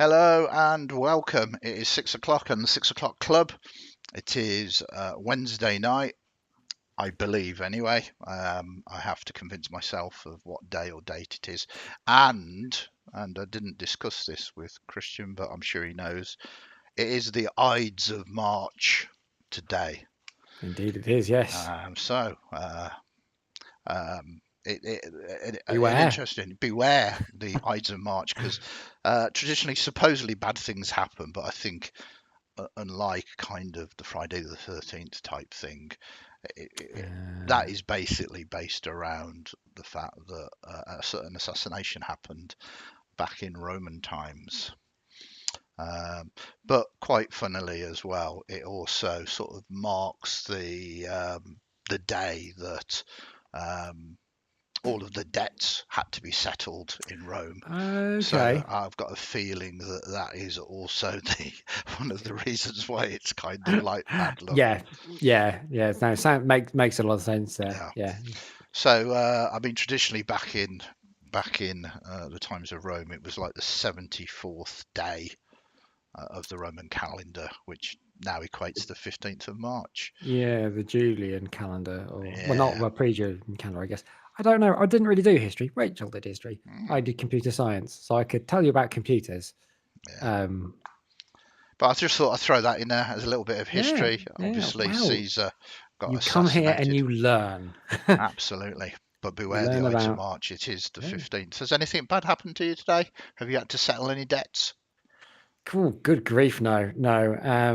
Hello and welcome. It is 6 o'clock and the 6 o'clock club. It is Wednesday night, I believe anyway. I have to convince myself of what day or date it is. And I didn't discuss this with Kristian, but I'm sure he knows. It is the Ides of March today. Indeed it is, yes. So it Beware. interesting. Beware the Ides of March because traditionally, supposedly bad things happen, but I think unlike kind of the Friday the 13th type thing, that is basically based around the fact that a certain assassination happened back in Roman times. But quite funnily as well, it also sort of marks the day that all of the debts had to be settled in Rome. So Okay. I've got a feeling that that is also the one of the reasons why it's kind of like bad luck. Yeah. No, makes a lot of sense there. Yeah. Yeah. So I mean, traditionally back in the times of Rome, it was like the 74th day of the Roman calendar, which now equates to the 15th of March. Yeah, the Julian calendar, not Yeah. pre-Julian calendar, I guess. I don't know. I didn't really do history. Rachel did history. I did computer science, so I could tell you about computers. Yeah. Um, But I just thought I'd throw that in there as a little bit of yeah, history. yeah. Obviously, Well, Caesar got you come here and assassinated. you learn. Absolutely. But You beware the learn Ides of about. March. It is the Yeah. 15th. Has anything bad happened to you today? Have you had to settle any debts? Cool. Good grief. No. No. I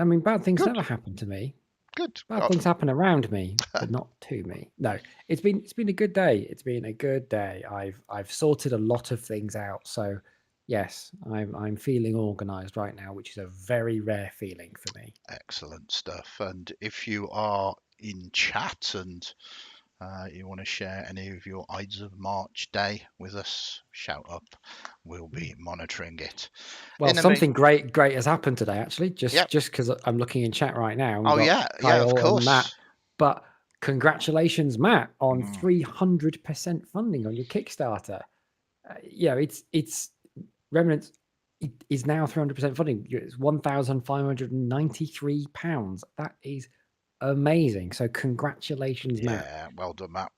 mean, bad things Good. never happen to me. Good. Bad things happen around me, but not to me. No, it's been a good day. It's been a good day. I've sorted a lot of things out. So yes, I'm feeling organized right now, which is a very rare feeling for me. Excellent stuff. And if you are in chat and you want to share any of your Ides of March day with us, shout up. We'll be monitoring it. Well, In the mean, something great has happened today, actually. yep. Just because I'm looking in chat right now, and Oh got yeah, yeah, of Kyle and Matt. course. But congratulations, Matt, on Mm, 300% funding on your Kickstarter. It's Remnants is now 300% funding. It's £1,593. That is amazing. So congratulations, Matt. yeah, well done, Matt.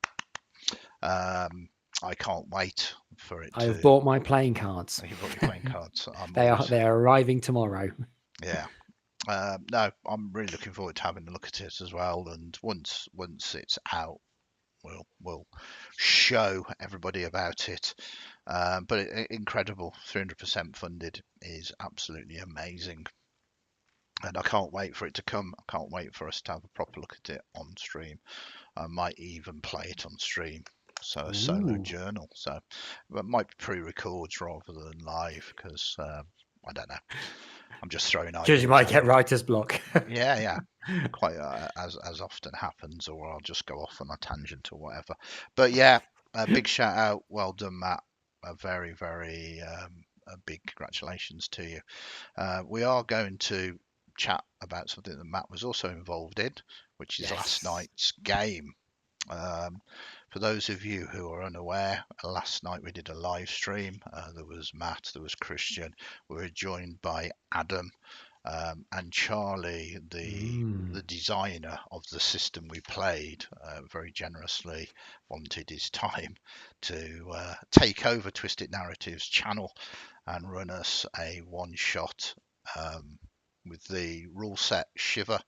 I can't wait for it I have to. bought my playing cards. You've got your playing cards. I'm They always. are arriving tomorrow. Yeah. No, I'm really looking forward to having a look at it as well. And once it's out, we'll show everybody about it. But incredible, 300% funded is absolutely amazing, and I can't wait for it to come. I can't wait for us to have a proper look at it on stream. I might even play it on stream. So a solo Ooh. journal. So it might be pre-records rather than live because I don't know. I'm just throwing Because you ideas might out get there. writer's block. Yeah, quite as often happens, or I'll just go off on a tangent or whatever. But yeah, a big shout out, well done, Matt. A very a big congratulations to you. We are going to chat about something that Matt was also involved in, which is last Yes. night's game. Um, for those of you who are unaware, last night we did a live stream. There was Matt, there was Kristian. We were joined by Adam and Charlie, the designer of the system we played, very generously wanted his time to take over Twisted Narratives channel and run us a one shot with the rule set Shiver,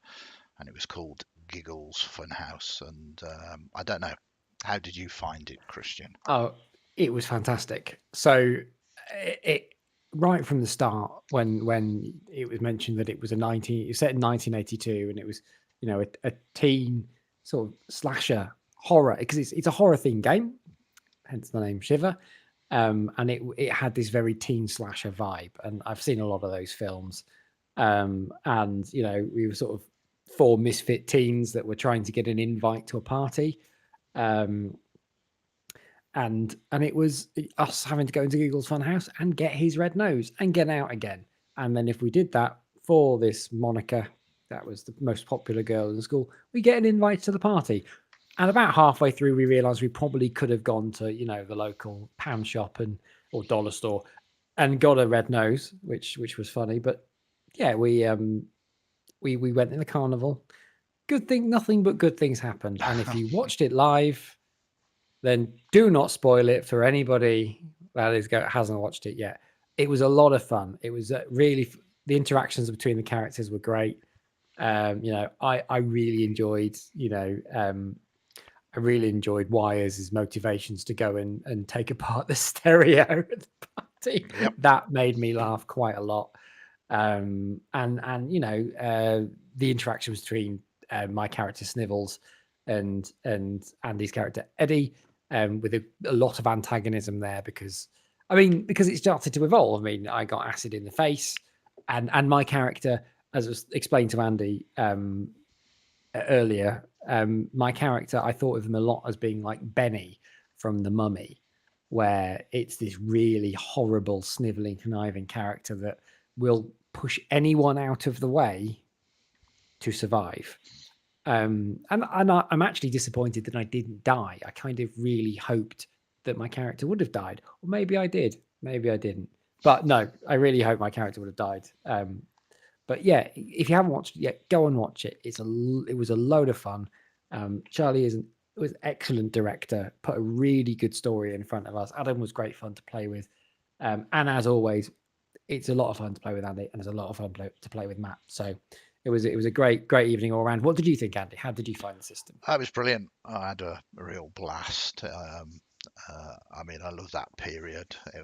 and it was called Giggles Funhouse. And I don't know, how did you find it, Kristian? Oh, it was fantastic. So it right from the start, when it was mentioned that it was set in 1982, and it was a teen sort of slasher horror, because it's a horror themed game, hence the name Shiver. And it had this very teen slasher vibe, and I've seen a lot of those films. And we were sort of four misfit teens that were trying to get an invite to a party. Um, and it was us having to go into Google's Funhouse and get his red nose and get out again. And then if we did that for this Monica, that was the most popular girl in school, we get an invite to the party. And about halfway through, we realised we probably could have gone to the local pound shop or dollar store and got a red nose, which was funny. But yeah, we went in the carnival. Good thing, nothing but good things happened. And if you watched it live, then do not spoil it for anybody that hasn't watched it yet. It was a lot of fun. It was really the interactions between the characters were great. I really enjoyed I really enjoyed Wires' motivations to go and take apart the stereo at the party. Yep. That made me laugh quite a lot. And the interactions between my character Snivels and Andy's character Eddie, with a lot of antagonism there because it started to evolve. I mean, I got acid in the face, and my character, as was explained to Andy earlier, my character, I thought of him a lot as being like Benny from The Mummy, where it's this really horrible, sniveling, conniving character that will push anyone out of the way to survive. And I'm actually disappointed that I didn't die. I kind of really hoped that my character would have died, or maybe I did, maybe I didn't. But no, I really hope my character would have died. But yeah, if you haven't watched it yet, go and watch it. It was a load of fun. Charlie was an excellent director, put a really good story in front of us. Adam was great fun to play with. And as always, it's a lot of fun to play with Andy, and it's a lot of fun to play with Matt. So it was a great evening all around. What did you think, Andy? How did you find the system? That was brilliant. I had a real blast. I mean, I love that period. It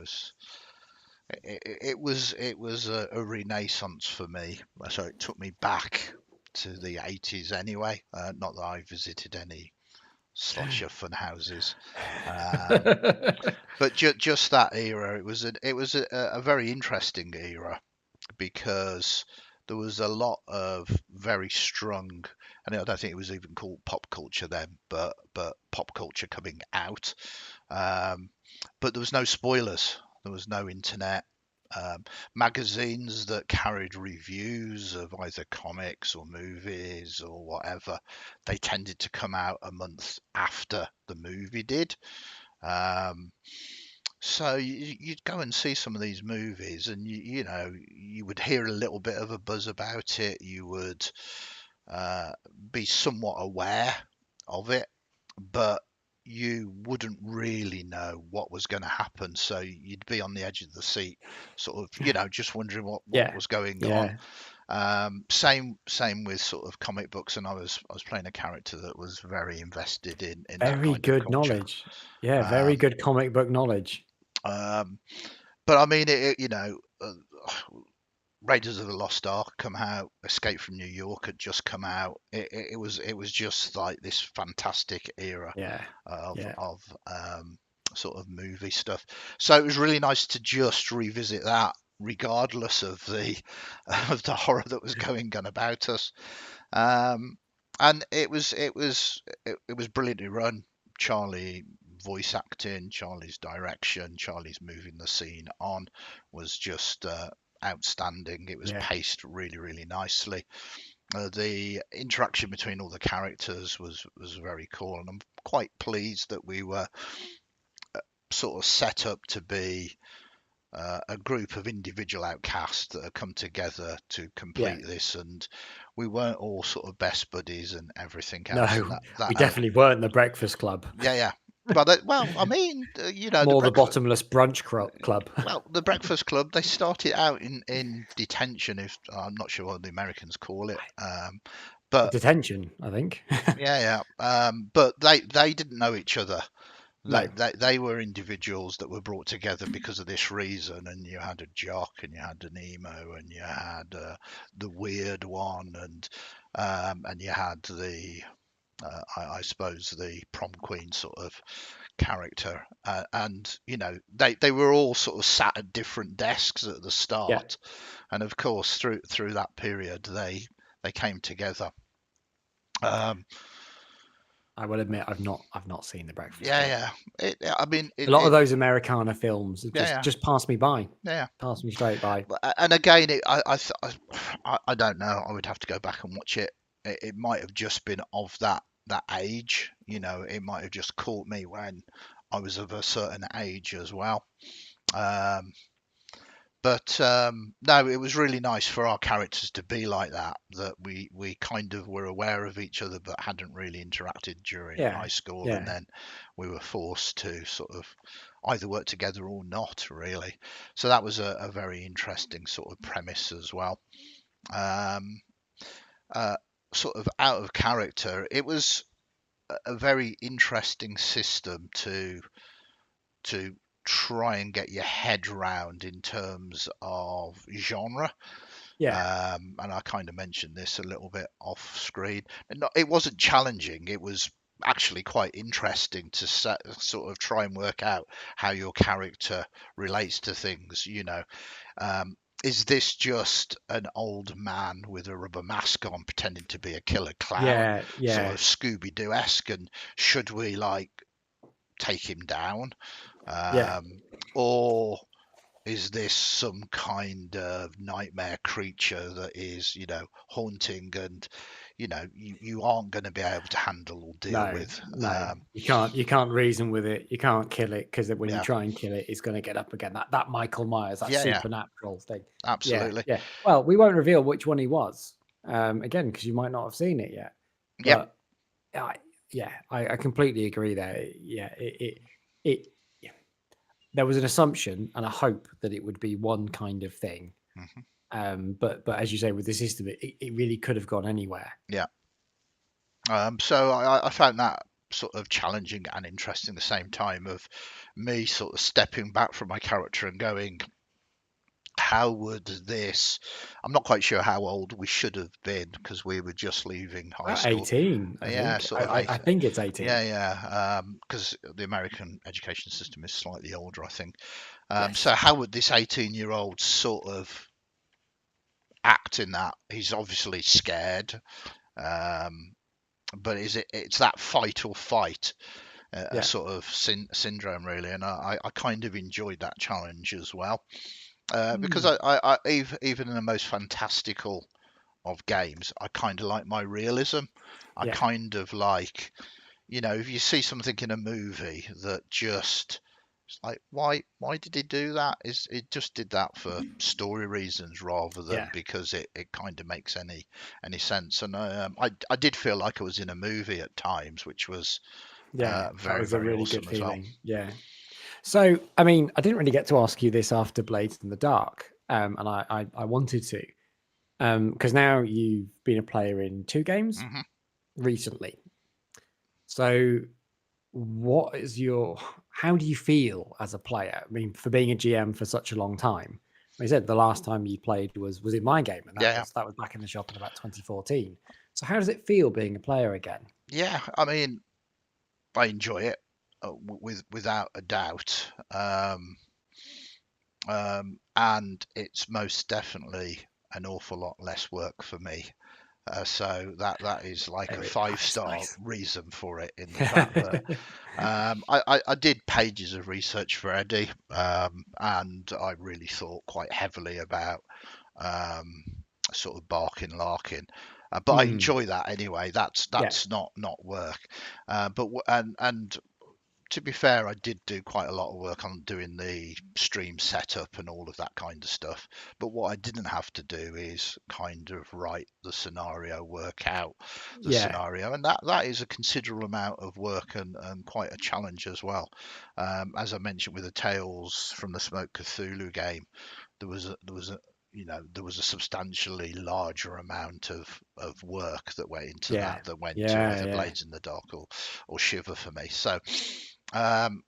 was a renaissance for me. So it took me back to the 80s anyway. Not that I visited any slosher fun houses, but just that era. It was a very interesting era because there was a lot of very strong, and I don't think it was even called pop culture then, but pop culture coming out. Um, but there was no spoilers. There was no internet. Magazines that carried reviews of either comics or movies or whatever, they tended to come out a month after the movie did. Um, so you'd go and see some of these movies, and you would hear a little bit of a buzz about it. You would uh, be somewhat aware of it, but you wouldn't really know what was going to happen. So you'd be on the edge of the seat, sort of, just wondering what Yeah, was going on. yeah, Same with sort of comic books, and I was playing a character that was very invested in that very kind of good culture. knowledge. Yeah, very Um, good comic book knowledge. um, but I mean, Raiders of the Lost Ark come out, Escape from New York had just come out. It was just like this fantastic era Yeah, of yeah, sort of movie stuff. So it was really nice to just revisit that, regardless of the of the horror that was going on about us. Um, and it was brilliantly run. Charlie voice acting, Charlie's direction, Charlie's moving the scene on was just outstanding. It was yeah. paced really, really nicely. The interaction between all the characters was very cool, and I'm quite pleased that we were sort of set up to be a group of individual outcasts that have come together to Yeah. complete this, and we weren't all sort of best buddies and everything else, and No, that we had, definitely weren't the Breakfast Club. yeah, yeah. Well, I mean, the More the breakfast. bottomless brunch club. Well, the Breakfast Club, they started out in detention. If I'm not sure what the Americans call it, but Detention, I think. yeah, yeah. But they didn't know each other. They, No. they they were individuals that were brought together because of this reason. And you had a jock, and you had an emo, and you had the weird one, and you had the I suppose the prom queen sort of character, and they were all sort of sat at different desks at the Yeah. start, and of course through that period they came together. Um, I will admit I've not seen the Breakfast yeah, Club. yeah. I mean, A lot of those Americana films yeah, just yeah, just pass me by. yeah. Pass me straight by. And again, I don't know. I would have to go back and watch it. It might have just been of that age. It might have just caught me when I was of a certain age as well. Um, But no, it was really nice for our characters to be like that. That we kind of were aware of each other, but hadn't really interacted during Yeah, high school, and yeah, then we were forced to sort of either work together or not, really. So that was a very interesting sort of premise as well. Um, uh, Sort of out of character, it was a very interesting system to try and get your head round in terms of genre. yeah, And I kind of mentioned this a little bit off screen. It wasn't challenging. It was actually quite interesting to sort of try and work out how your character relates to things. Um, is this just an old man with a rubber mask on pretending to be a killer clown, yeah, sort yeah, of Scooby Doo esque? And should we like take him down? yeah, Or is this some kind of nightmare creature that is, haunting and, you aren't going to be able to handle or deal no, with? no, you can't reason with it, you can't kill it, because when you Yeah, try and kill it, it's going to get up again. That Michael Myers, that yeah, yeah, supernatural thing. Yeah, absolutely. yeah. Well, we won't reveal which one he was, again, because you might not have seen it yet. Yep. But I, yeah, I completely agree there. Yeah, it yeah. There was an assumption and a hope that it would be one kind of thing. Hmm. But as you say, with the system, it really could have gone anywhere. Yeah. So I found that sort of challenging and interesting at the same time of me sort of stepping back from my character and going, how would this? I'm not quite sure how old we should have been because we were just leaving high About school. 18, I Yeah, think. sort of I eight. think it's 18. Yeah, yeah. Because the American education system is slightly older, I think. So Yes. how would this 18-year-old sort of act in that? He's obviously scared, um, but it's that fight or fight, a Yeah. sort of syndrome really, and I kind of enjoyed that challenge as well, because Hmm. even in the most fantastical of games, I kind of like my realism. I Yeah. kind of like, if you see something in a movie that just, it's like, why did he do that? Is it just did that for story reasons rather than Yeah. because it kind of makes any sense? And I did feel like I was in a movie at times, which was Yeah. That very, was a very really good awesome as well. feeling. Yeah. So, I mean, I didn't really get to ask you this after Blades in the Dark, and I wanted to, because now you've been a player in 2 games Hmm. recently. So, what is your? How do you feel as a player? I mean, for being a GM for such a long time. Like I said the last time you played was in my game, and that Yeah, was that was back in the shop in about 2014. So, how does it feel being a player again? yeah. I mean, I enjoy it, without a doubt. And it's most definitely an awful lot less work for me. So that is like a Very nice, five-star nice. reason for it, in the fact that I did pages of research for Eddie, and I really thought quite heavily about um, sort of barking larking. But I Mm, enjoy that anyway. That's yeah, that's not work. And to be fair, I did do quite a lot of work on doing the stream setup and all of that kind of stuff. But what I didn't have to do is kind of write the scenario, work out the yeah, scenario, and that is a considerable amount of work and quite a challenge as well. As I mentioned with the Tales from the Smoke Cthulhu game, there was a substantially larger amount of work that went into yeah, that went to yeah, either yeah, Blades in the Dark or Shiver for me. Um,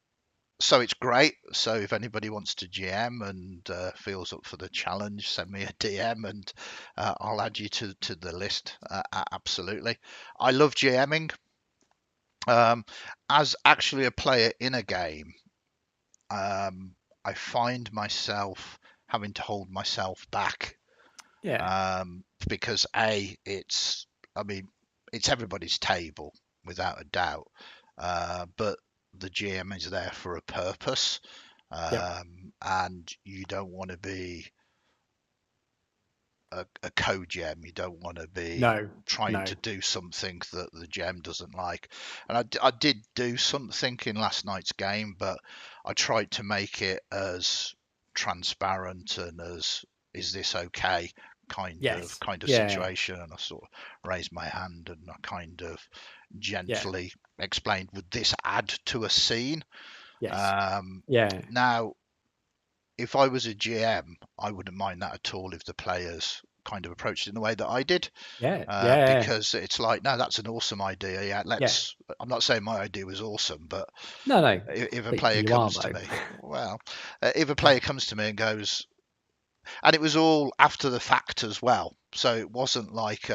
so it's great. So if anybody wants to GM and feels up for the challenge, send me a DM and I'll add you to the list. Absolutely. I love GMing. Um, as actually a player in a game, um, I find myself having to hold myself back, yeah, because I mean, it's everybody's table without a doubt, but the GM is there for a purpose, yep. and you don't want to be a co-GM. You don't want to be No, trying no, to do something that the GM doesn't like. And I did do something in last night's game, but I tried to make it as transparent and as is this okay Yes. kind of Yeah. situation. And I sort of raised my hand and I kind of Yeah. gently explained, would this add to a scene? Yes. Um, Yeah. Now, if I was a GM, I wouldn't mind that at all if the players kind of approached it in the way that I did, Yeah. Yeah. because it's like, no, that's an awesome idea. Yeah, Yeah. let's. I'm not saying my idea was awesome, but No, no. if a But player you are comes to though. me, well, if a player comes to me and goes, and it was all after the fact as well, so it wasn't like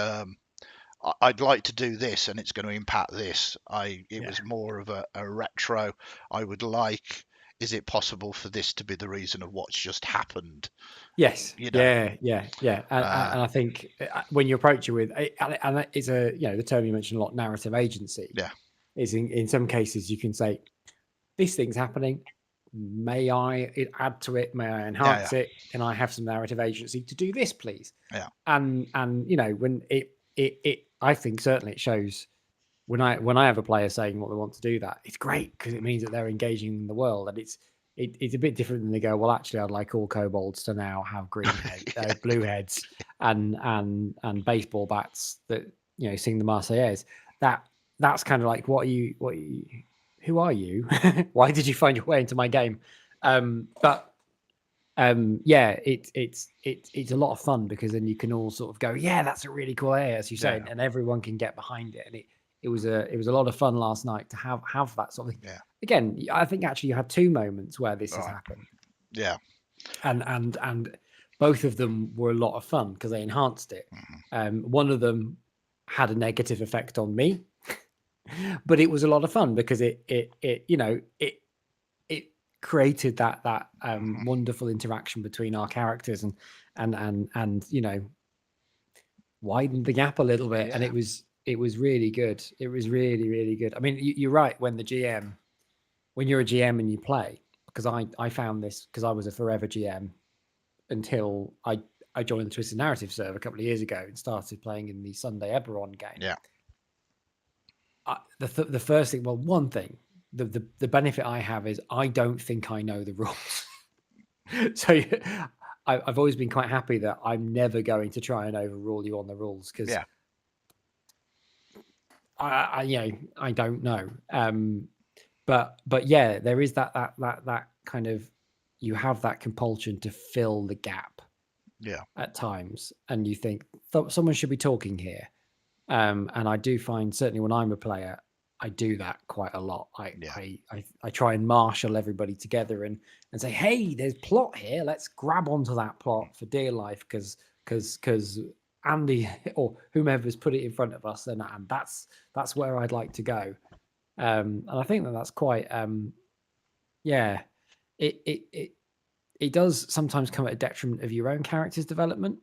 I'd like to do this and it's going to impact this. It Yeah. was more of a retro. I would like. Is it possible for this to be the reason of what's just happened? Yes. You know, Yeah. Yeah. Yeah. uh, And I think when you approach it with, and it's a, the term you mentioned a lot, narrative agency, yeah, is in some cases you can say, this thing's happening. May I add to it? May I yeah, yeah, enhance it? Can I have some narrative agency to do this, please? yeah, And when I think certainly it shows when I have a player saying what they want to do, that it's great because it means that they're engaging in the world, and it's a bit different than they go, well, actually, I'd like all kobolds to now have blue heads, and baseball bats that sing the Marseillaise. That that's kind of like, who are you? Why did you find your way into my game? But yeah, it's a lot of fun because then you can all sort of go, yeah, that's a really cool area, as you yeah, say, and everyone can get behind it. And it was a lot of fun last night to have that sort of thing. yeah. Again, I think actually you had two moments where this has Right. happened, Yeah. and both of them were a lot of fun because they enhanced it. Hmm. One of them had a negative effect on me, but it was a lot of fun because it created that Hmm. wonderful interaction between our characters, and widened the gap a little bit, and Yeah. it was really good. It was really, really good. I mean, you're right. When you're a GM and you play, because I found this because I was a forever GM until I joined the Twisted Narrative server a couple of years ago and started playing in the Sunday Eberron game. Yeah. The first thing, well, one thing, the benefit I have is I don't think I know the rules. So I've always been quite happy that I'm never going to try and overrule you on the rules because Yeah. I don't know. But yeah, there is that kind of, you have that compulsion to fill the gap Yeah. at times, and you think someone should be talking here. And I do find, certainly when I'm a player, I do that quite a lot. I Yeah. I I, I try and marshal everybody together and say, hey, there's plot here. Let's grab onto that plot for dear life because Andy or whomever's put it in front of us, and that's where I'd like to go. And I think that's quite yeah. It does sometimes come at a detriment of your own character's development,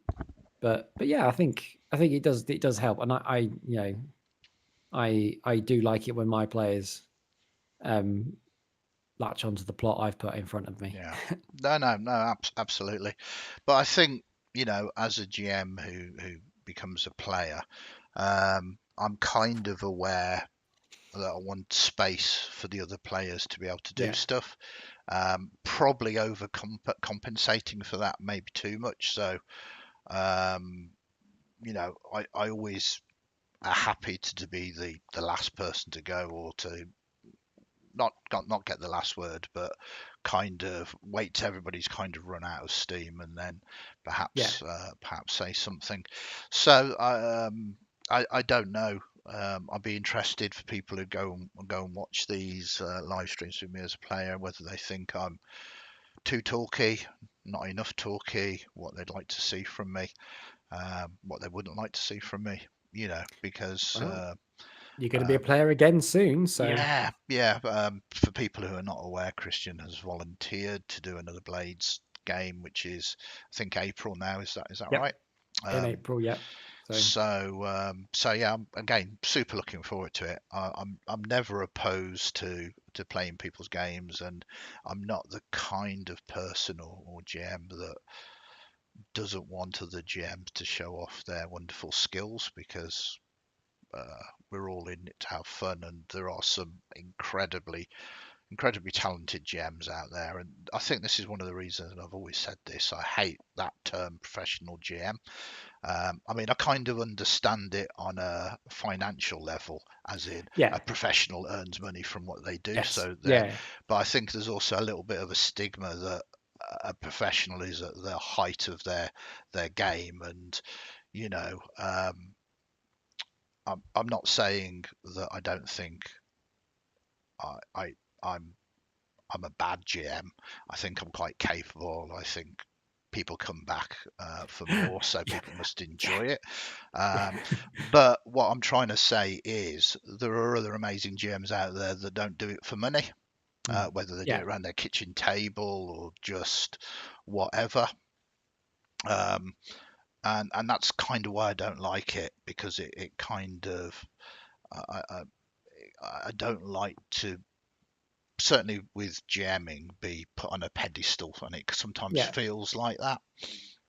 but yeah, I think it does help, and I do like it when my players um, latch onto the plot I've put in front of me. Yeah. No, no, no, absolutely. But I think, as a GM who becomes a player, I'm kind of aware that I want space for the other players to be able to do Yeah, stuff. Probably over compensating for that, maybe too much. So, um, I always are happy to be the last person to go, or to not get the last word, but kind of wait till everybody's kind of run out of steam, and then yeah, perhaps say something. So I don't know. I'd be interested for people who go and watch these live streams with me as a player, whether they think I'm too talky, not enough talky, what they'd like to see from me, what they wouldn't like to see from me. Because well, you're going to be a uh, player again soon, so yeah, yeah. For people who are not aware, Christian has volunteered to do another Blades game, which is, I think, April now. Is that yep, right? in Um, April, yep. So so yeah, I'm again super looking forward to it. I'm never opposed to playing people's games, and I'm not the kind of person or GM that doesn't want other GMs to show off their wonderful skills, because we're all in it to have fun, and there are some incredibly incredibly talented GMs out there, and I think this is one of the reasons, and I've always said this, I hate that term professional GM. I mean, I kind of understand it on a financial level, as in a Yeah. professional earns money from what they do. Yes. So they're, Yeah. but I think there's also a little bit of a stigma that a professional is at the height of their game, and you know, I'm not saying that I don't think I, I I'm I'm a bad GM. I think I'm quite capable. I think people come back for more, so Yeah. people must Yeah. enjoy it. Yeah. Um, but what I'm trying to say is there are other amazing GMs out there that don't do it for money, Mm. whether they do Yeah. it around their kitchen table or just whatever. Um, and that's kind of why I don't like it, because it kind of I, I, I don't like to, certainly with jamming, be put on a pedestal, and it sometimes Yeah. feels like that.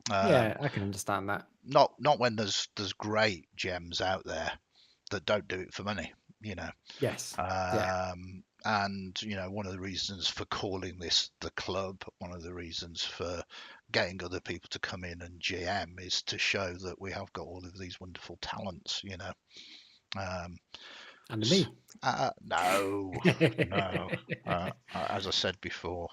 Yeah. Um, I can understand that. not when there's great gems out there that don't do it for money, you know. Yes. Yeah. And one of the reasons for calling this the club, one of the reasons for getting other people to come in and GM, is to show that we have got all of these wonderful talents, you know. Um, And me. no, no. As I said before,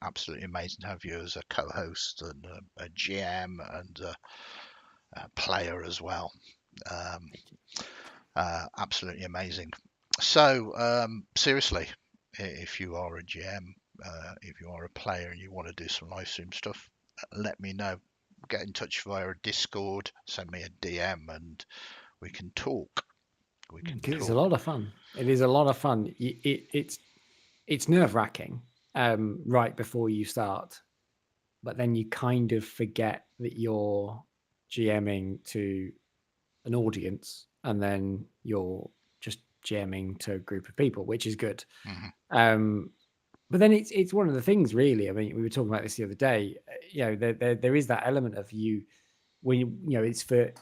absolutely amazing to have you as a co-host and a GM and a player as well. Um, Absolutely amazing. So, seriously, if you are a GM, if you are a player and you want to do some live stream stuff, let me know. Get in touch via a Discord, send me a DM, and we can talk. We can 'Cause it's a talk. lot of fun. It is a lot of fun. It's nerve wracking right before you start, but then you kind of forget that you're GMing to an audience, and then you're just GMing to a group of people, which is good. Mhm. Um, but then it's one of the things, really. I mean, we were talking about this the other day. There is that element of you when it's for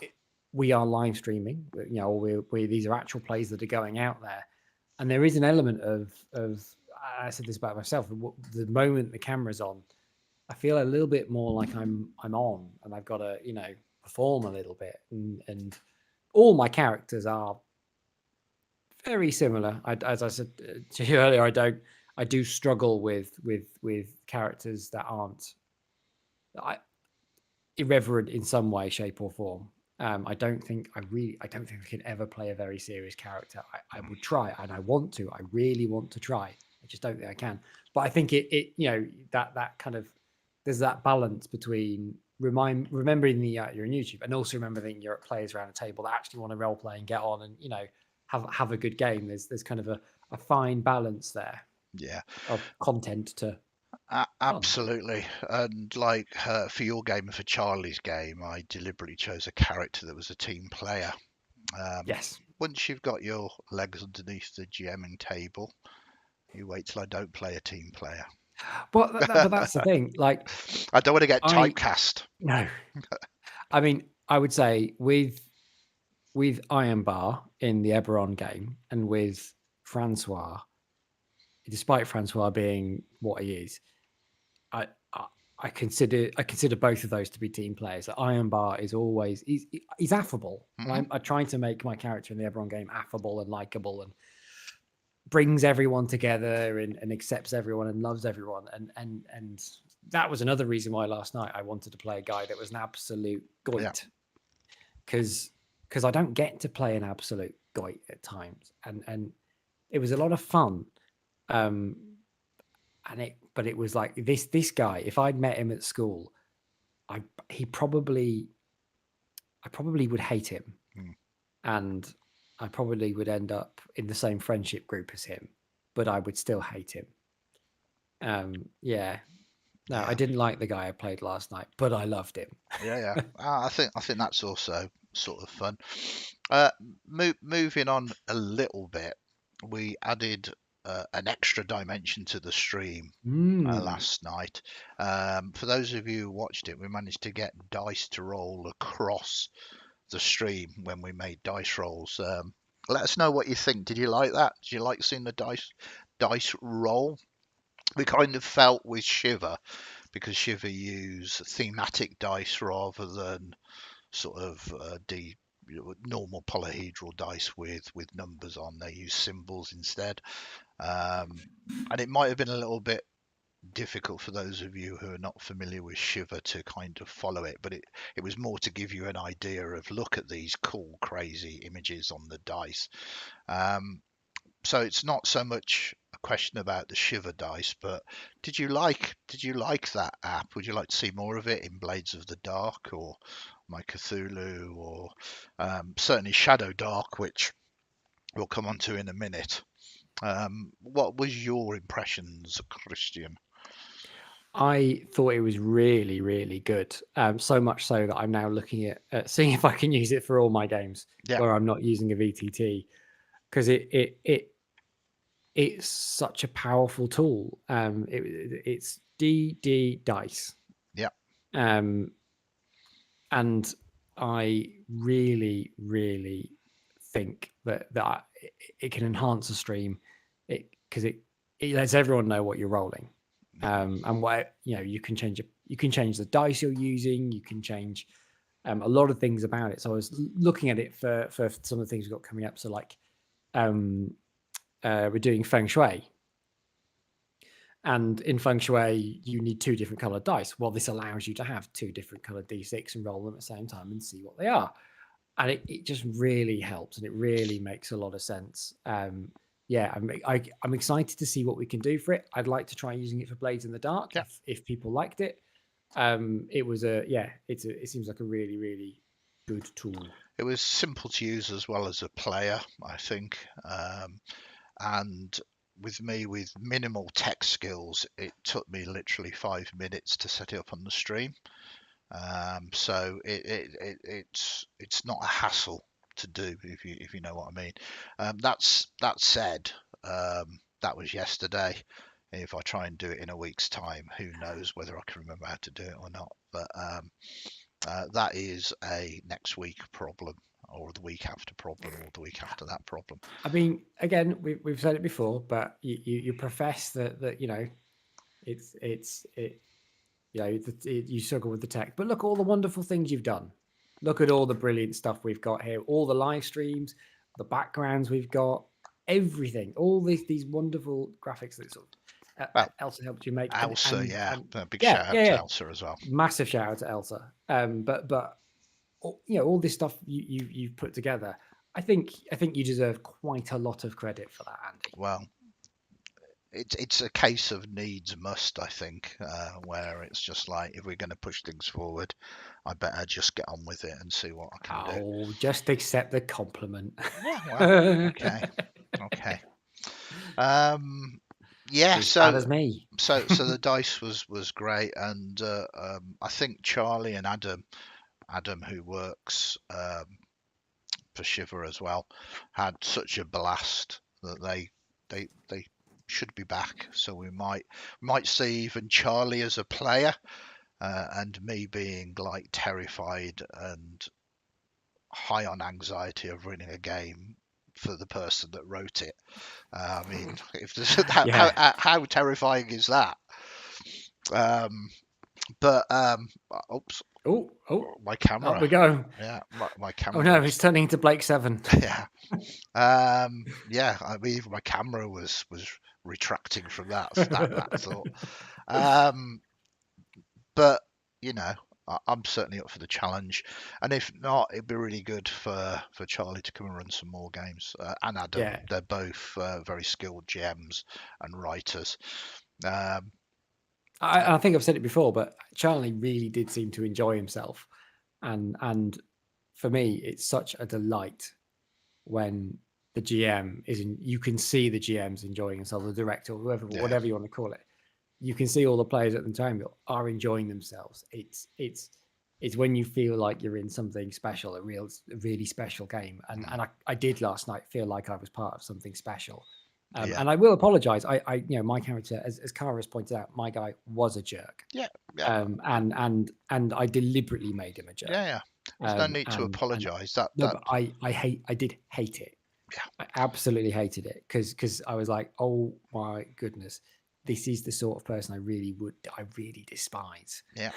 we are live streaming. We these are actual plays that are going out there, and there is an element of I said this about myself. The moment the camera's on, I feel a little bit more like I'm on, and I've got to perform a little bit, and all my characters are very similar. As I said to you earlier, I do struggle with characters that aren't irreverent in some way, shape, or form. I don't think I can ever play a very serious character. I would try, and I want to. I really want to try. I just don't think I can. But I think that kind of there's that balance between remembering that you're on YouTube, and also remembering you're at players around a table that actually want to role play and get on and have a good game. There's kind of a fine balance there Yeah, of content to fun. absolutely. And like for your game and for Charlie's game, I deliberately chose a character that was a team player. Um, Yes. Once you've got your legs underneath the GMing table, you wait till I don't play a team player. But that's the thing. Like I don't want to get I typecast. no, I mean I would say with Iron Bar in the Eberron game and with Francois, despite Francois being what he is, I I, I consider both of those to be team players. Iron Bar is always he's affable, and Hmm. I'm trying to make my character in the Eberron game affable and likable and brings everyone together and accepts everyone and loves everyone and that was another reason why last night I wanted to play a guy that was an absolute Yeah, goit because I don't get to play an absolute goit at times and it was a lot of fun um but it was like this guy, if I'd met him at school, I he probably I probably would hate him, mm, and I probably would end up in the same friendship group as him, but I would still hate him. Yeah. No, I yeah, didn't like the guy I played last night, but I loved him. yeah. I think that's also sort of fun. Uh, Moving on a little bit, we added an extra dimension to the stream Mm. last night. For those of you who watched it, we managed to get dice to roll across the stream when we made dice rolls. Let us know what you think. Did you like that? Did you like seeing the dice dice roll. We kind of felt with Shiver, because Shiver use thematic dice rather than sort of normal polyhedral dice with numbers on. They use symbols instead, and it might have been a little bit difficult for those of you who are not familiar with Shiver to kind of follow it, but it was more to give you an idea of, look at these cool crazy images on the dice. So it's not so much a question about the Shiver dice, but did you like that app? Would you like to see more of it in Blades of the Dark or My Cthulhu, or certainly Shadow Dark, which we'll come on to in a minute? What was your impressions, Christian? I thought it was really, really good. So much so that I'm now looking at seeing if I can use it for all my games Yeah, where I'm not using a VTT, because it's such a powerful tool. It's DD dice, yeah, and I really, really think that it can enhance a stream, because it lets everyone know what you're rolling, and what you can change the dice you're using. You can change a lot of things about it. So I was looking at it for some of the things we've got coming up. So like we're doing feng shui, and in feng shui you need 2 different colored dice. Well, this allows you to have 2 different colored d6 and roll them at the same time and see what they are, and it just really helps, and it really makes a lot of sense. Yeah, I'm excited to see what we can do for it. I'd like to try using it for Blades in the Dark yeah. if people liked it. It seems like a really, really good tool. It was simple to use as well as a player, I think. And with me, with minimal tech skills, it took me literally 5 minutes to set it up on the stream. So it's not a hassle to do, if you know what I mean. That said, that was yesterday. If I try and do it in a week's time, who knows whether I can remember how to do it or not. But that is a next week problem, or the week after problem, or the week after that problem. I mean, again, we've said it before, but you profess that you struggle with the tech, but look at all the wonderful things you've done. Look at all the brilliant stuff we've got here, all the live streams, the backgrounds we've got, everything, all these wonderful graphics that sort of Well, Elsa helped you make. Elsa, And yeah, a big yeah, shout out yeah, to yeah, Elsa as well. massive shout out to Elsa. But all this stuff you've put together, I think you deserve quite a lot of credit for that, Andy. Well, it's a case of needs must, I think, where it's just like, if we're going to push things forward, I better just get on with it and see what I can do. Oh, just accept the compliment. Yeah, well, okay, okay. Yeah, As bad as me. so the dice was great, and I think Charlie and Adam, who works for Shiver as well, had such a blast that they should be back. So we might see even Charlie as a player, and me being like terrified and high on anxiety of running a game for the person that wrote it. I mean, if there's how terrifying is that? But oops, Oh, my up camera. we go. Yeah, my Oh camera. no, it's turning into Blake 7. Yeah. Yeah, I mean, even my camera was retracting from that thought. But I'm certainly up for the challenge, and if not, it'd be really good for Charlie to come and run some more games. And Adam, Yeah. they're both very skilled GMs and writers. I think I've said it before, but Charlie really did seem to enjoy himself. And for me, it's such a delight when the GM you can see the GM's enjoying themselves, the director, or whoever, whatever you want to call it. You can see all the players at the time that are enjoying themselves. It's when you feel like you're in something special, a really special game. And I did last night feel like I was part of something special. And I will apologize. I my character, as Cara has pointed out, my guy was a jerk. Yeah. And I deliberately made him a jerk. Yeah. There's no need to apologise. But I did hate it. I absolutely hated it because I was like, oh my goodness, this is the sort of person I really despise. Yeah.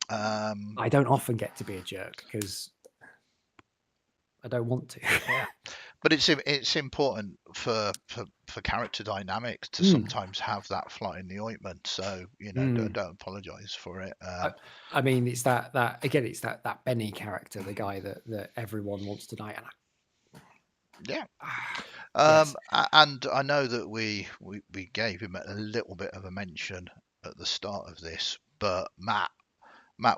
I don't often get to be a jerk because I don't want to. Yeah. But it's important for character dynamics to Mm, sometimes have that fly in the ointment. So mm. don't apologise for it. I mean, it's that again. It's that Benny character, the guy that everyone wants to die. And Yeah. yes, And I know that we gave him a little bit of a mention at the start of this, but Matt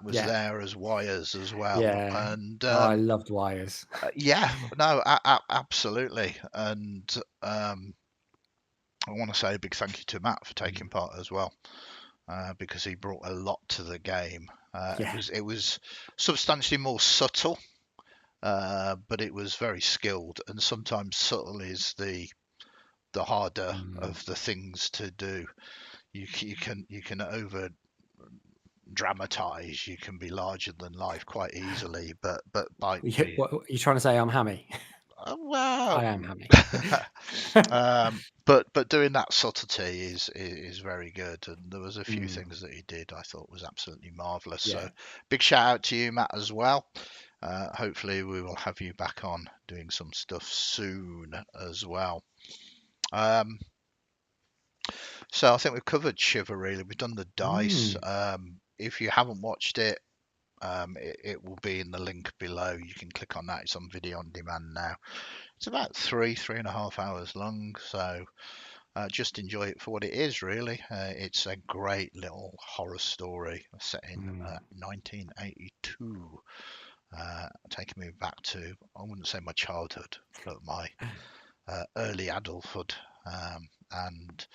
was yeah, there as Wires as well, yeah. and Oh, I loved Wires. yeah, no, absolutely, and I want to say a big thank you to Matt for taking part as well, because he brought a lot to the game. Yeah. It was substantially more subtle, but it was very skilled, and sometimes subtle is the harder Mm. of the things to do. You can over dramatize. You can be larger than life quite easily, but by What are you trying to say? I'm hammy. well, I am hammy. but doing that subtlety is very good, and there was a few Mm, things that he did I thought was absolutely marvelous. So yeah. big shout out to you, Matt, as well. Hopefully we will have you back on doing some stuff soon as well. Um, so I think we've covered Shiver really. We've done the dice. Mm, If you haven't watched it, it will be in the link below. You can click on that. It's on video on demand now. It's about 3.5 hours long, so just enjoy it for what it is, really. It's a great little horror story set in mm. 1982, taking me back to, I wouldn't say my childhood, but my early adulthood. And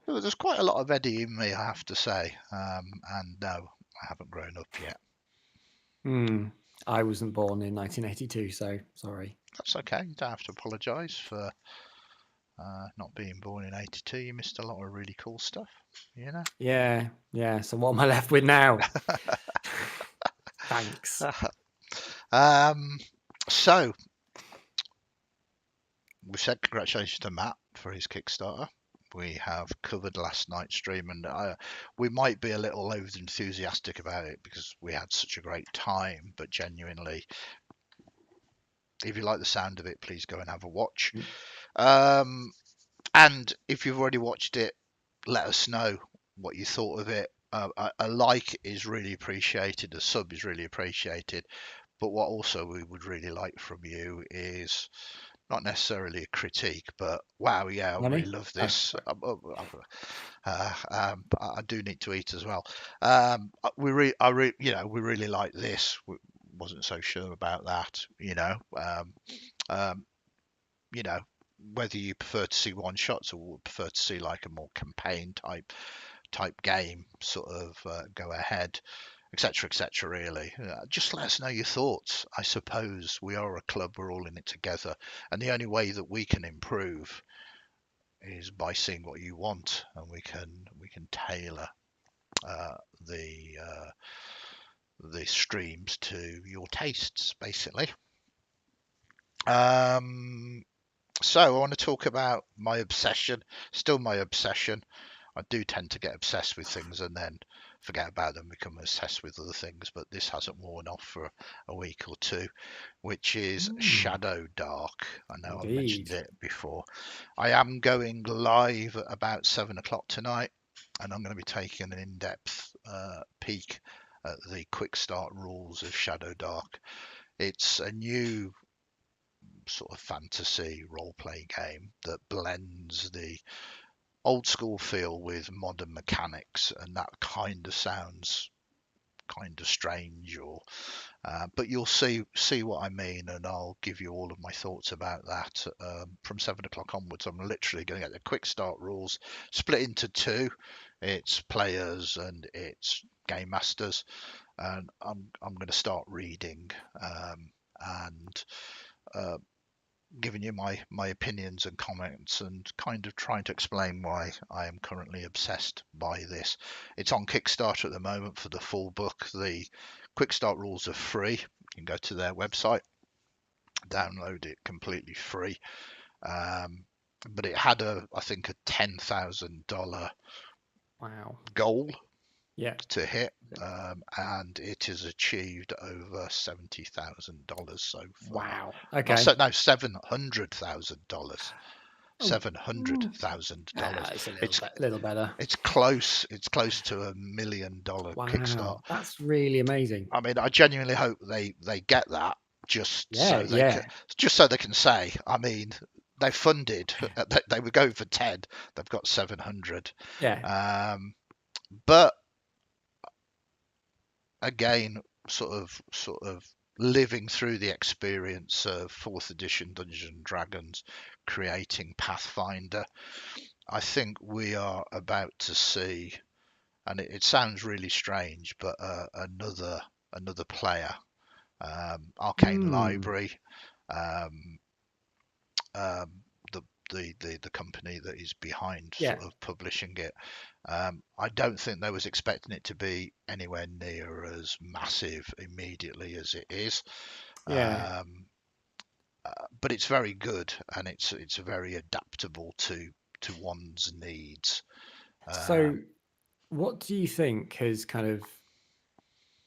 there's quite a lot of Eddie in me, I have to say. And no, I haven't grown up yet. Mm. I wasn't born in 1982, so sorry. That's okay. You don't have to apologise for not being born in '82. You missed a lot of really cool stuff, you know. Yeah, yeah. So what am I left with now? Thanks. um, so we said congratulations to Matt for his Kickstarter. We have covered last night's stream, and we might be a little over enthusiastic about it because we had such a great time. But genuinely, if you like the sound of it, please go and have a watch. Mm. Um, and if you've already watched it, let us know what you thought of it. A like is really appreciated, a sub is really appreciated. But what also we would really like from you is not necessarily a critique, but wow, yeah, I really Money? love Oh, this. sorry. I do need to eat as well. We really like this. We wasn't so sure about that. Um, you know, whether you prefer to see one shots or would prefer to see like a more campaign type game, sort of go ahead, etc., etc. Really, just let us know your thoughts. I suppose we are a club; we're all in it together, and the only way that we can improve is by seeing what you want, and we can tailor uh, the uh, the streams to your tastes, basically. Um, so I want to talk about my obsession. Still my obsession. I do tend to get obsessed with things and then forget about them, become obsessed with other things. But this hasn't worn off for a week or two, which is Mm, Shadow Dark. I know I've mentioned indeed. it before. I am going live at about 7 o'clock tonight, and I'm going to be taking an in-depth peek at the quick start rules of Shadow Dark. It's a new sort of fantasy role play game that blends the old school feel with modern mechanics, and that kind of sounds kind of strange, or but you'll see what I mean, and I'll give you all of my thoughts about that from 7 o'clock onwards. I'm literally going to get the quick start rules split into two. It's players and it's game masters, and I'm going to start reading and uh, giving you my opinions and comments and kind of trying to explain why I am currently obsessed by this. It's on Kickstarter at the moment for the full book. The quick start rules are free. You can go to their website, download it completely free. But it had I think a $10,000 Wow. goal Yeah. to hit, and it has achieved over $70,000 so far. Wow. Not Okay. so, no, $700,000. Oh. Seven hundred thousand dollars. It's a little It's bit, little better. it's close. It's close to $1 million kickstart. Wow, that's really amazing. I mean, I genuinely hope they get that just Yeah, so they can yeah, say. I mean, they funded. They were going for 10. They've got 700. yeah. But again, sort of living through the experience of fourth edition Dungeons and Dragons, creating Pathfinder, I think we are about to see, and it sounds really strange, but another player, Arcane Hmm. Library, um, um, the company that is behind Yeah, sort of publishing it. I don't think they was expecting it to be anywhere near as massive immediately as it is. yeah. Um, but it's very good, and it's very adaptable to one's needs. So, Um, what do you think has kind of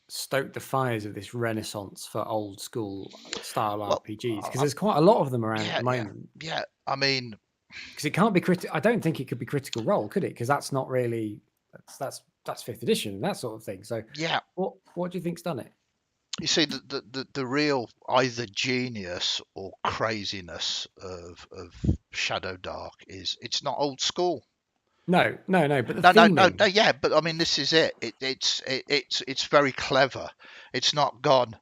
stoked the fires of this renaissance for old school style well, RPGs? Because I, there's quite a lot of them around at yeah, the yeah, moment. yeah. I mean, Because it can't be critical. I don't think it could be Critical Role, could it? Because that's not really that's fifth edition and that sort of thing. So, yeah. what do you think's done it? You see, the real either genius or craziness of Shadow Dark is it's not old school. No, no, no. But the No, no, no, no. theming. Yeah, but I mean, this is it. It's very clever. It's not gone.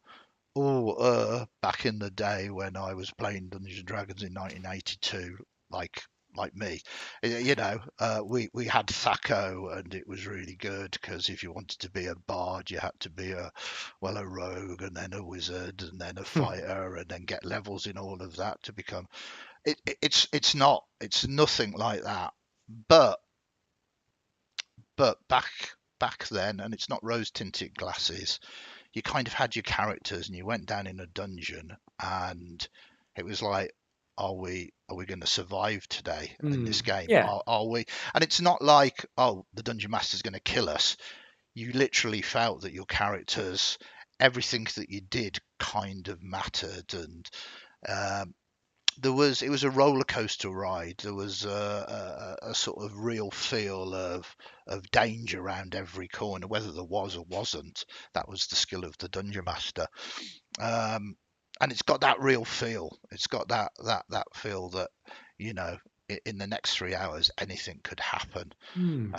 Oh, back in the day when I was playing Dungeons and Dragons in 1982, like me, we had Thaco, and it was really good because if you wanted to be a bard, you had to be a rogue, and then a wizard, and then a fighter, and then get levels in all of that to become. It's nothing like that. But back then, and it's not rose tinted glasses, you kind of had your characters and you went down in a dungeon, and it was like, are we going to survive today in this game? Yeah, Are we? And it's not like, oh, the dungeon master's going to kill us. You literally felt that your characters, everything that you did kind of mattered, and um, it was a roller coaster ride. There was a sort of real feel of danger around every corner, whether there was or wasn't. That was the skill of the dungeon master. Um, and it's got that real feel. It's got that feel that, you know, in the next 3 hours anything could happen. mm,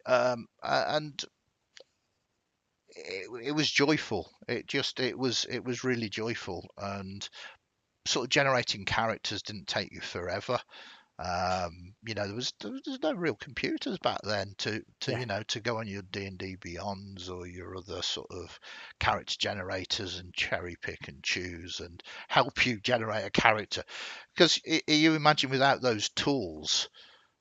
Um, and it was joyful. It was really joyful, and sort of generating characters didn't take you forever. There was no real computers back then to yeah, to go on your D&D Beyonds or your other sort of character generators and cherry pick and choose and help you generate a character. Because you imagine without those tools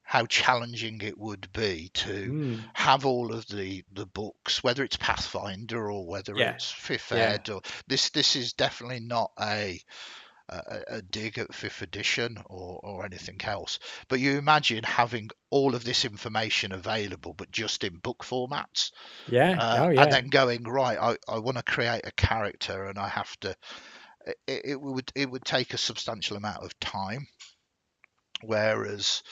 how challenging it would be to mm, have all of the books, whether it's Pathfinder or whether yeah, it's Fifth yeah, Ed, or this is definitely not a dig at fifth edition or anything else. But you imagine having all of this information available, but just in book formats, yeah. Oh, and yeah, then going right. I want to create a character, and I have to. It would take a substantial amount of time, whereas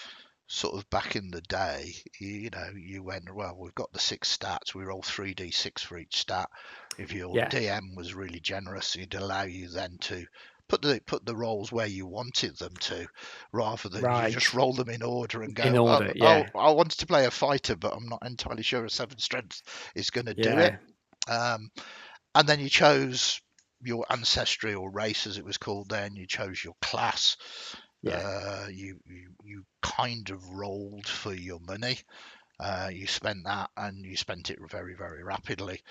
sort of back in the day, you went, well, we've got the six stats, we roll 3d6 for each stat. If your yeah. DM was really generous, he'd allow you then to put the rolls where you wanted them to, rather than you just Right. roll them in order and In go, order. oh, Yeah, I wanted to play a fighter, but I'm not entirely sure a seven strength is going to do it. yeah, Um, and then you chose your ancestry or race, as it was called then. You chose your class. yeah. You kind of rolled for your money. You spent that, and you spent it very, very rapidly.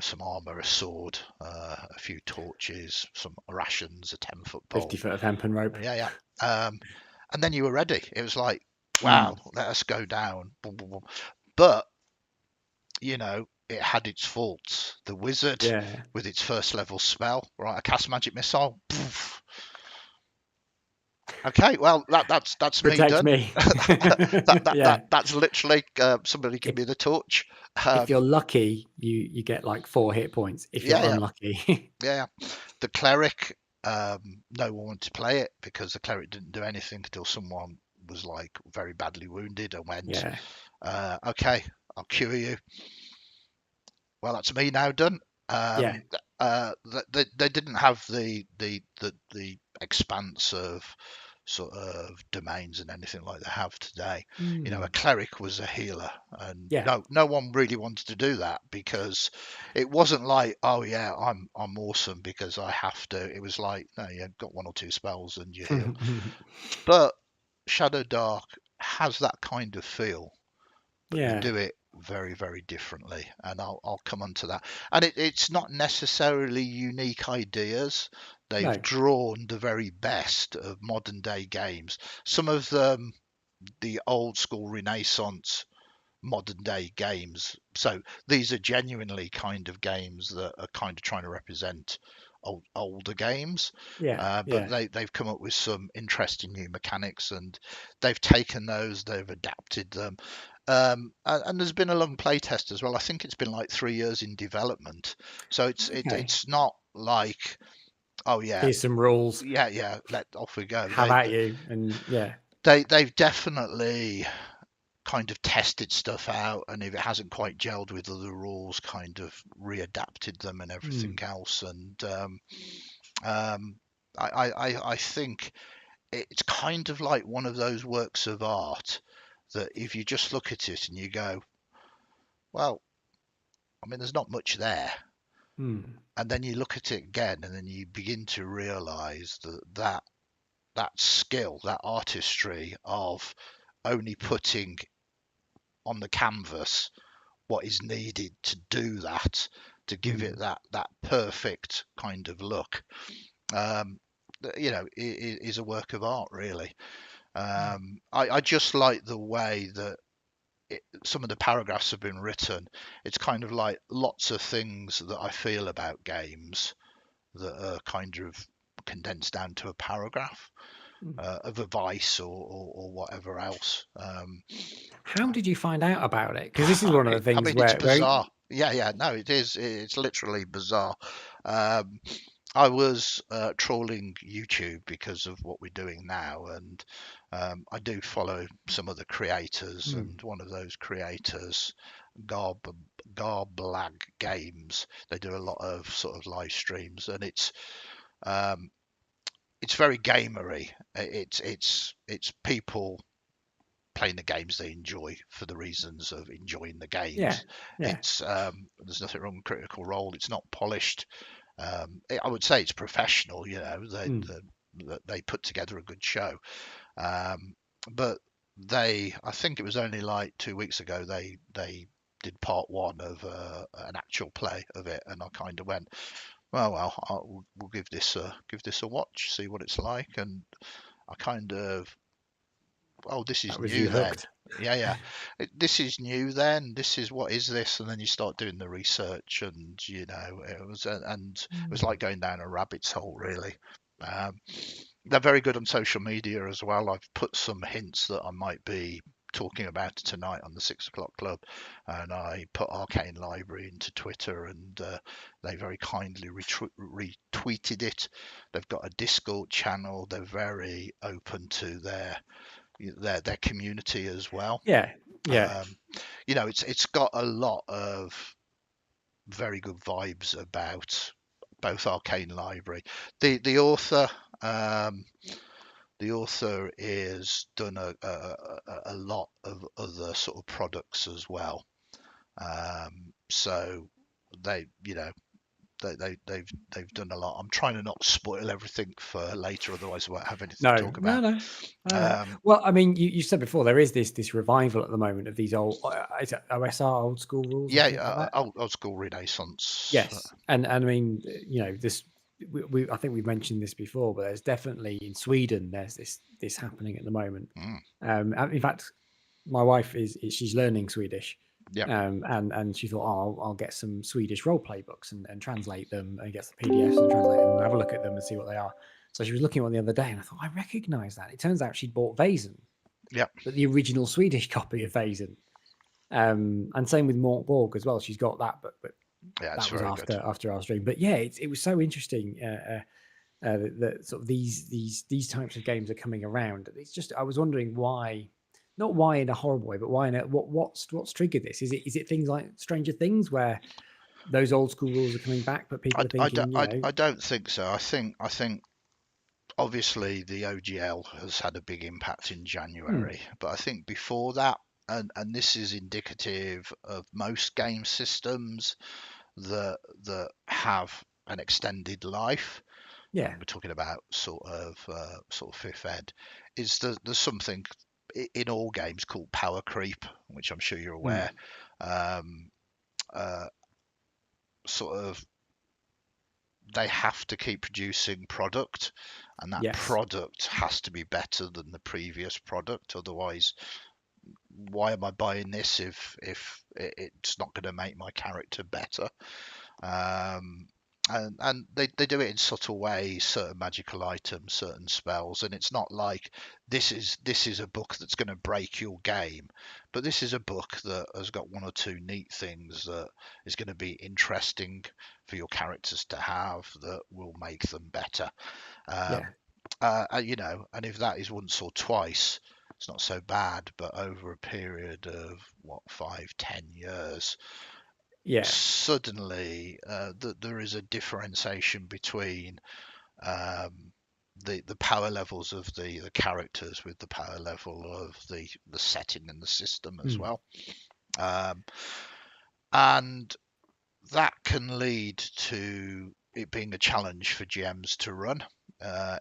Some armor, a sword, a few torches, some rations, a 10-foot 50 pole. foot of hempen rope. Yeah, yeah. And then you were ready. It was like, wow, Mm, let us go down. Boom, boom, boom. But, you know, it had its faults. The wizard Yeah. with its first level spell, right? I cast magic missile. Poof. Okay, well that's me Protect done. me. Yeah. That's literally somebody give If me the torch. if you're lucky, you get like 4 hit points. If you're Yeah, yeah, unlucky. yeah. The cleric, no one wanted to play it because the cleric didn't do anything until someone was like very badly wounded and went, Yeah. okay, I'll cure you. Well, that's me now done. Yeah. They didn't have the expanse of sort of domains and anything like they have today. You know, a Mm. cleric was a healer, and Yeah. no one really wanted to do that because it wasn't like, oh yeah, I'm awesome because I have to. It was like, no, you've got 1 or 2 spells and you heal. But Shadow Dark has that kind of feel, but they Yeah. do it very, very differently, and I'll come on to that. And it's not necessarily unique ideas. They've No. drawn the very best of modern day games. Some of them, the old school Renaissance modern day games. So these are genuinely kind of games that are kind of trying to represent older games, Yeah. but Yeah. they've come up with some interesting new mechanics, and they've taken those, they've adapted them, and there's been a long play test as well. I think it's been like 3 years in development, so Okay. it's not like, oh yeah, Here's some rules. let off we go. Have at you. And yeah. They've definitely kind of tested stuff out, and if it hasn't quite gelled with other rules, kind of readapted them and everything Mm. else. And um, I think it's kind of like one of those works of art that if you just look at it and you go, well, I mean, there's not much there. Mm. And then you look at it again, and then you begin to realize that skill, that artistry of only putting on the canvas what is needed to do that, to give it Mm. that perfect kind of look, um, you know, is a work of art, really. I just like the way that some of the paragraphs have been written. It's kind of like lots of things that I feel about games that are kind of condensed down to a paragraph Mm. of advice or whatever else. How did you find out about it? Because this is one of the I things mean, it's where bizarre. Yeah, no, it is. It's literally bizarre. Um, I was trawling YouTube because of what we're doing now, and I do follow some other creators, Mm. and one of those creators, Garb Garblag Games, they do a lot of sort of live streams, and um, it's very gamery. It's people playing the games they enjoy for the reasons of enjoying the Yeah. games. Yeah. It's there's nothing wrong with Critical Role. It's not polished. I would say it's professional. You know, Mm. they put together a good show. Um, but I think it was only like 2 weeks ago, they did part 1 of an actual play of it, and I kind of went, we'll give this a watch, see what it's like, and I kind of, oh, this is That was new you then. hooked. Yeah. This is new then. This is, what is this? And then you start doing the research, and you know, it was like Mm. going down a rabbit's hole, really. Um, they're very good on social media as well. I've put some hints that I might be talking about tonight on the 6 o'clock club, and I put Arcane Library into Twitter, and they very kindly retweeted it. They've got a Discord channel. They're very open to their community as well. Yeah. Yeah. Um, you know, it's got a lot of very good vibes about both Arcane Library. The author, um, the author is done a lot of other sort of products as well. So they, you know, they've done a lot. I'm trying to not spoil everything for later, otherwise I won't have anything to No, talk no, about. no, no. Um, Well, I mean, you said before there is this revival at the moment of these old is it OSR, old school rules and yeah, things like that. old school Renaissance. Yes, and I mean, you know, this we I think we've mentioned this before, but there's definitely in Sweden there's this happening at the moment. Mm, In fact, my wife is she's learning Swedish, Yeah. And she thought, oh, I'll get some Swedish role play books and translate them and get some PDFs and translate them and have a look at them and see what they are. So she was looking at one the other day and I thought, I recognise that. It turns out she'd bought Vaesen, Yeah. but the original Swedish copy of Vaesen. And same with Mort Borg as well. She's got that, but Yeah, it's that was very good. after our stream. But yeah, it was so interesting that sort of these types of games are coming around. It's just I was wondering why, not why in a horrible way, but why in a what's triggered this? Is it things like Stranger Things where those old school rules are coming back, but people are thinking, I don't think so. I think obviously the OGL has had a big impact in January, but I think before that, and this is indicative of most game systems that have an extended life, yeah, and we're talking about sort of fifth ed, is there's something in all games called power creep, which I'm sure you're aware. Um, uh, sort of they have to keep producing product, and that yes, product has to be better than the previous product. Otherwise, why am I buying this if it's not going to make my character better? Um, and they do it in subtle ways, certain magical items, certain spells, and it's not like this is a book that's going to break your game, but this is a book that has got one or two neat things that is going to be interesting for your characters to have that will make them better. yeah, And if that is once or twice, it's not so bad, but over a period of what, 5, 10 years, yeah, suddenly there is a differentiation between um, the power levels of the characters with the power level of the setting and the system as well. Um, and that can lead to it being a challenge for GMs to run.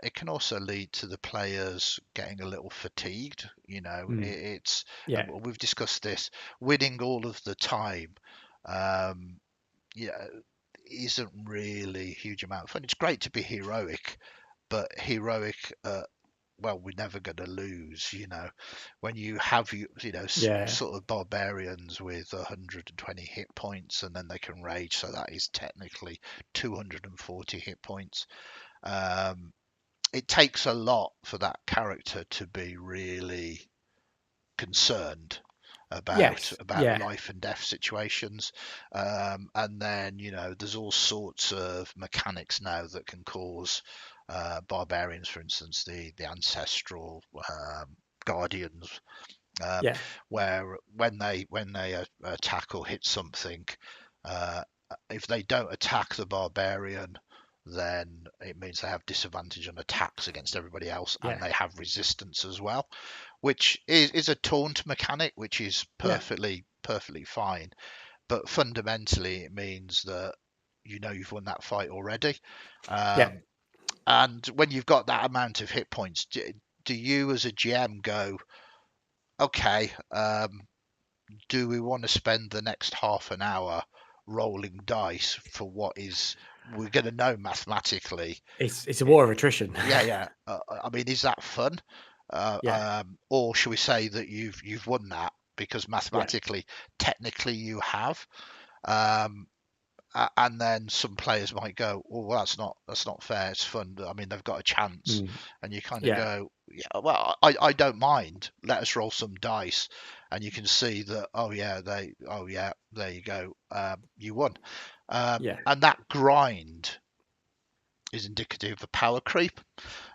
It can also lead to the players getting a little fatigued. It's yeah, we've discussed this. Winning all of the time, um, yeah, isn't really a huge amount of fun. It's great to be heroic, but heroic, well, we're never going to lose. When you have yeah, sort of barbarians with 120 hit points, and then they can rage, so that is technically 240 hit points. Um, it takes a lot for that character to be really concerned about yes, about yeah, life and death situations. And then there's all sorts of mechanics now that can cause barbarians, for instance, the ancestral guardians, um, yeah, where when they attack or hit something, uh, if they don't attack the barbarian, then it means they have disadvantage on attacks against everybody else, and yeah, they have resistance as well, which is a taunt mechanic, which is yeah, perfectly fine. But fundamentally, it means that you've won that fight already. yeah. Um, and when you've got that amount of hit points, do you as a GM go, okay, do we want to spend the next half an hour rolling dice for what is we're going to know mathematically? It's a war of attrition. Yeah, yeah. I mean, is that fun? Yeah, Or should we say that you've won that because yeah, mathematically, technically, you have? Um, and then some players might go, well, that's not fair. It's fun. I mean, they've got a chance, and you kind of yeah, go, yeah, well, I don't mind. Let us roll some dice, and you can see that. Oh yeah, there you go. You won. yeah, And that grind is indicative of power creep.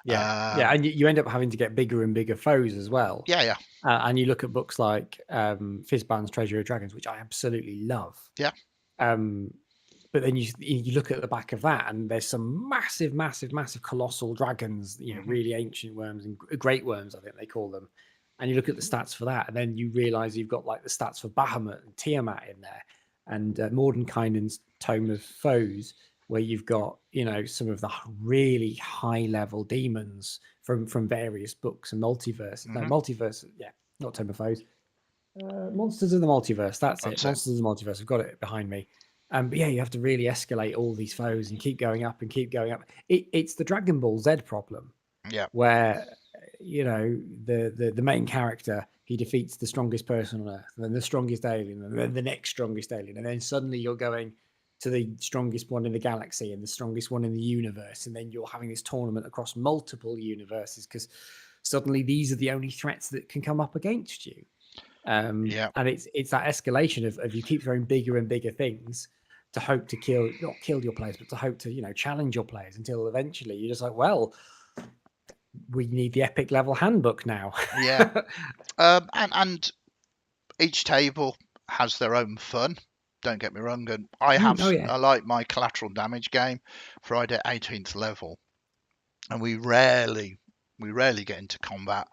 yeah, yeah. Um, And you end up having to get bigger and bigger foes as well. yeah, yeah, And you look at books like Fizban's Treasure of Dragons, which I absolutely love. yeah. Um, but then you look at the back of that, and there's some massive, massive, massive colossal dragons, Hmm. really ancient worms and great worms, I think they call them. And you look at the stats for that, and then you realize you've got like the stats for Bahamut and Tiamat in there, and Mordenkainen's Tome of Foes, where you've got some of the really high level demons from various books and multiverses. No, Hmm. multiverse, yeah, not Tome of Foes. Monsters of the Multiverse. That's it. That's it. Monsters of the Multiverse. I've got it behind me. But yeah, you have to really escalate all these foes and keep going up and keep going up. It's the Dragon Ball Z problem Yeah, where you know, the main character, he defeats the strongest person on Earth, and then the strongest alien, and then the next strongest alien, and then suddenly you're going to the strongest one in the galaxy and the strongest one in the universe, and then you're having this tournament across multiple universes because suddenly these are the only threats that can come up against you. Yeah. And it's that escalation of you keep throwing bigger and bigger things to hope to not kill your players, but to hope to, you know, challenge your players until eventually you're just like, well, we need the epic level handbook now. Yeah. And each table has their own fun. Don't get me wrong. And Oh yeah, I like my collateral damage game, Friday 18th level, and we rarely get into combat.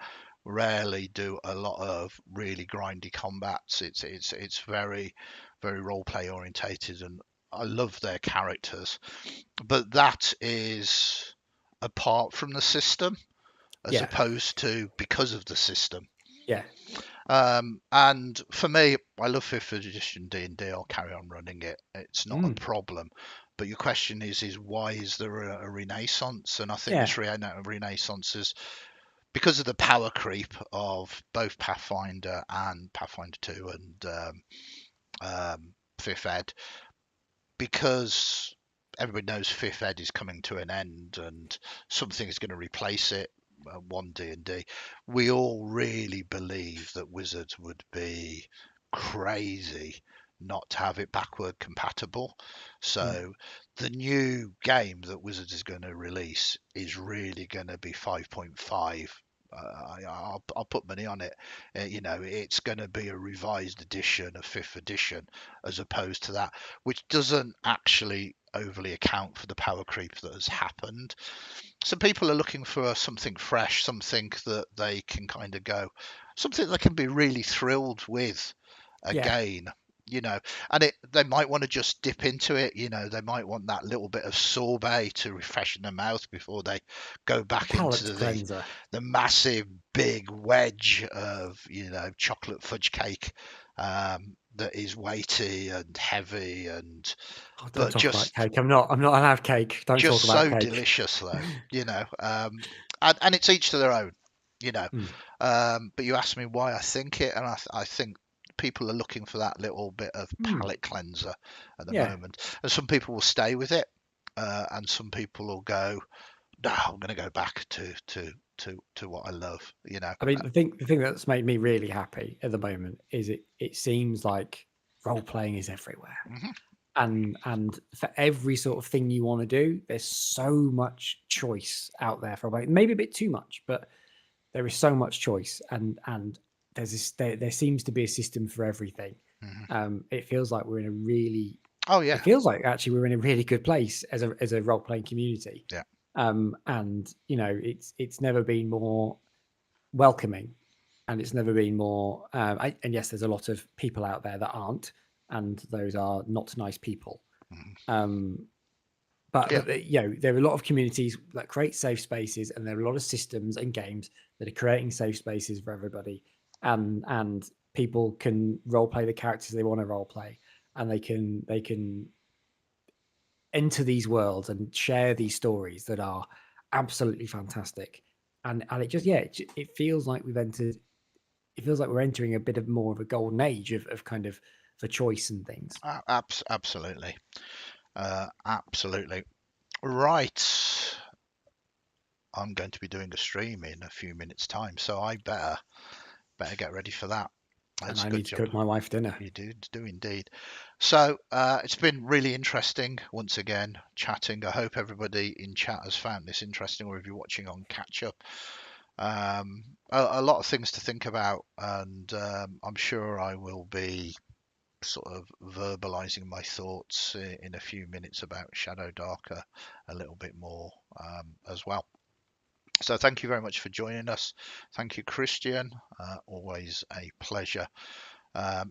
Rarely do a lot of really grindy combats. It's very very role play orientated, and I love their characters. But that is apart from the system, as yeah, opposed to because of the system. yeah. And for me, I love fifth edition D&D. I'll carry on running it. It's not a Mm, problem. But your question is why is there a renaissance? And I think yeah, this renaissance is because of the power creep of both Pathfinder and Pathfinder 2 and Fifth Ed, because everybody knows Fifth Ed is coming to an end and something is going to replace it. One D&D, we all really believe that Wizards would be crazy not to have it backward compatible. mm, So the new game that Wizards is going to release is really going to be 5.5. I'll put money on it. You know, it's going to be a revised edition, a fifth edition, as opposed to that, which doesn't actually overly account for the power creep that has happened. So people are looking for something fresh, something that they can kind of go, something they can be really thrilled with yeah. again, you know. And they might want to just dip into it, you know. They might want that little bit of sorbet to refreshen their mouth before they go A back palate into cleanser. the massive big wedge of, you know, chocolate fudge cake, that is weighty and heavy and Oh, don't but talk about just cake. I'm not allowed cake. Don't talk about so cake. delicious though, you know. And it's each to their own, you know. Mm, But you asked me why I think it, and I think people are looking for that little bit of mm, palate cleanser at the yeah. moment, and some people will stay with it, and some people will go, no, I'm going to go back to what I love, you know. I mean, the thing that's made me really happy at the moment is it seems like role playing is everywhere. Mhm. And for every sort of thing you want to do, there's so much choice out there for maybe a bit too much, but there is so much choice, and there seems to be a system for everything. Mhm. It feels like we're in a really Oh it yeah, feels like actually we're in a really good place as a role playing community. yeah. And you know, it's never been more welcoming, and it's never been more. And yes, there's a lot of people out there that aren't, and those are not nice people. Mhm. Um, Yeah. you know, there are a lot of communities that create safe spaces, and there are a lot of systems and games that are creating safe spaces for everybody, and people can role play the characters they want to role play, and they can enter these worlds and share these stories that are absolutely fantastic. And it just, yeah, it feels like we've entered. It feels like we're entering a bit of more of a golden age of kind of for choice and things. Absolutely. Absolutely. Right. I'm going to be doing a stream in a few minutes' time, so I better get ready for that. And That's a I good need to job. cook my wife dinner. You do indeed. So it's been really interesting once again chatting. I hope everybody in chat has found this interesting, or if you're watching on catch up. A lot of things to think about, and I'm sure I will be sort of verbalizing my thoughts in a few minutes about Shadow Darker a little bit more as well. So thank you very much for joining us. Thank you, Kristian. Always a pleasure.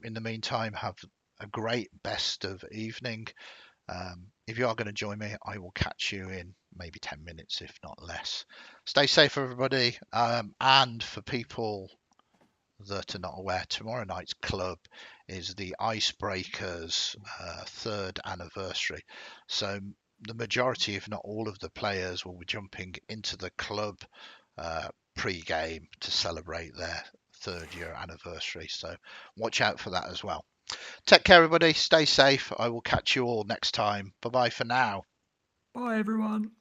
In the meantime, have a great best of evening. If you are going to join me, I will catch you in maybe 10 minutes, if not less. Stay safe, everybody. And for people that are not aware, tomorrow night's club is the Icebreakers third anniversary. So the majority, if not all of the players will be jumping into the club pre-game to celebrate their 3rd-year anniversary. So watch out for that as well. Take care, everybody. Stay safe. I will catch you all next time. Bye bye for now. Bye, everyone.